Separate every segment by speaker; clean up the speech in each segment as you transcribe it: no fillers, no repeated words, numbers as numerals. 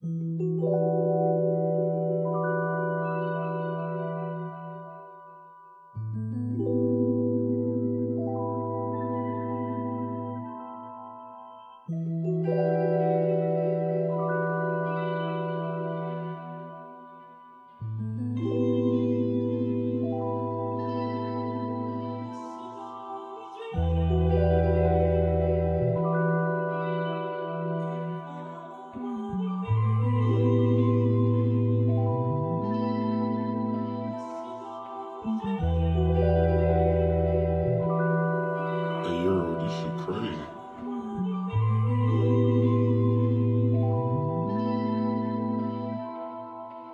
Speaker 1: Hey yo, this shit crazy.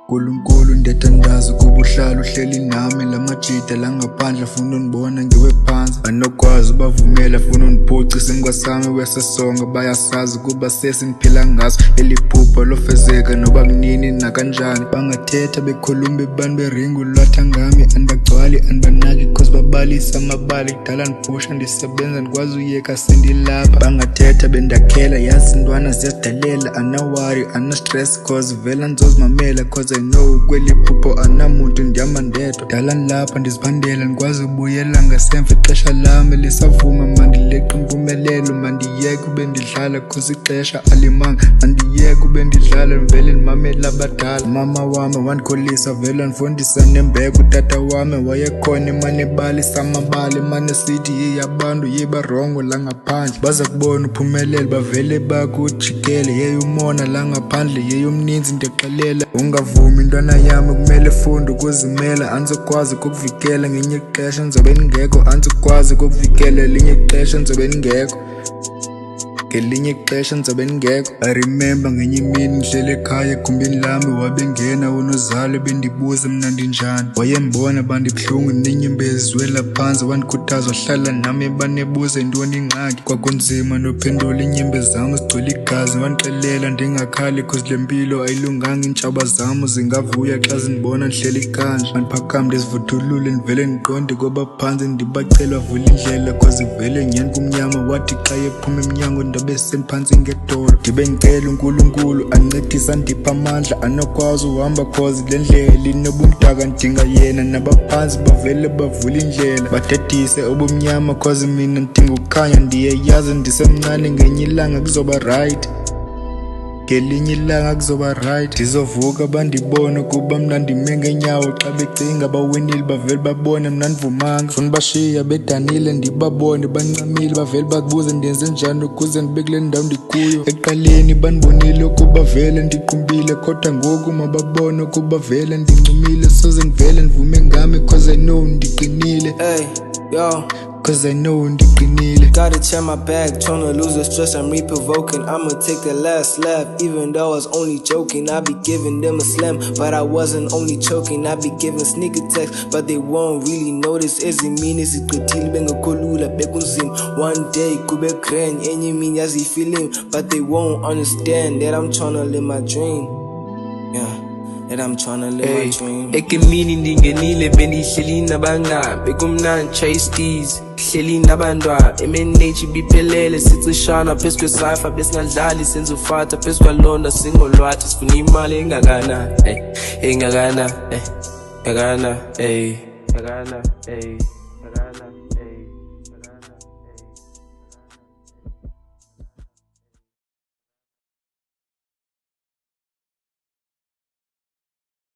Speaker 2: Nkulunkulu ndiyathandaza ukuba uhlala uhleli nami lamajida langaphandle funa undibona ngiwe phansi anokwazi ubavumela funa undiphucise ngikwasami wesesonga bayasazi ukuba sesiniphila ngaso eliphupha lofezeka noba kunini nakanjani bangathetha bekhuluma bebantu beringu lwatha ngami andibagcwali andibanaki cause babalisa amabali kudala ndiphusha ndisebenza ndikwazi uyeka sendilapha bangathetha bendakhela yazi ntwana ziyadalela anawari anastress cause vela ndizozimamela cause I know kweli phupho anamuntu ndihamba ndedwa dala ndilapha ndiziphandela ndikwazi ubuyela ngasemva ixesha lami lisavuma mandileqa impumelelo mandiyeke ube ndidlala cause ixesha alimanga mandiyeke ube ndidlala ndivele ndimamela abadala mama wami wandikholisa vele ndifundisa nembeko utata wami wayekhona emane balisa amabali emane sithi yeyabantu yebarongo langaphandle baza kubona uphumelele bavele bakujikele yeyumona langaphandle yeyomninzi ndiyaxelela ungavumi intwana yami kumele funde ukuzimela andizokwazi ukukuvikela ngenye ixesha ndizobe ndingekho andizokwazi ukukuvikela elinye ixesha ndizobe ndingekho ngelinye ixesha ndizobe ndingekho I remember ngenye imini ndihlele ekhaya egumbini lami wabengena unozalo bendibuza mna ndinjani wayembona bandibuhlungu nenyembezi zwela phantsi wandikhuthaza wahlala nami banebuza intoni ingxaki kwakunzima nophendula iinyembezi zam zigcwele igazi wandixelela ndingakhali cause le mpilo ayilunganga iintshaba zam zingavuya xa zindibona ndihleli kanje mandiphakam ndizivuthulule ndivele ndiqonde koba phantsi ndibacela vula indlela cause vele nyani kumnyama wathi xa yephuma emnyango ndabe sendiphantsi ngedolo ndibe ndicela unkulunkulu ancedisa ndipha amandla anokwazi uhamba cause le ndlela inobumdaka ndidinga yena nabaphantsi bavele bavula indlela badedise obumnyama cause mina ndidinga ukukhanya ndiyeyazi ndisemncane ngenye ilanga kuzoba right ngelinye ilanga kuzoba right ndizovuka bandibone kuba mna ndime ngeenyawo xa becinga bawinile bavele babone mna ndivumanga funa bashiya bedanile ndibabone bancamile bavele babuze ndenze njani ukuze ndibe kule ndawo ndikuyo ekuqaleni bandibonile ukuba vele ndiqumbile kodwa ngoku mababone ukuba vele ndincumile soze ndivele ndivume ngami cause I know ndiqinile cause I know ndiqinile
Speaker 3: Gotta check my bag, tryna lose the stress I'm reprovoking. I'ma take the last lap, even though I was only joking. I be giving them a slam, but I wasn't only choking. I be giving sneaker texts, but they won't really notice. Ezimini ziqithile bengakolula bekunzima. One day kube grand, enye imini yazifeeling, but they won't understand that I'm tryna live my dream. That I'm tryna live my dream.
Speaker 4: Ekimini ndingenile bendihleli nabangani bekumnandi chase these hleli nabantwana MNH biphelele sicishana phezu kwesayfa besingadlali senza ufata phezu kwalonda singolwathi sifuna imali engakana engakana engakana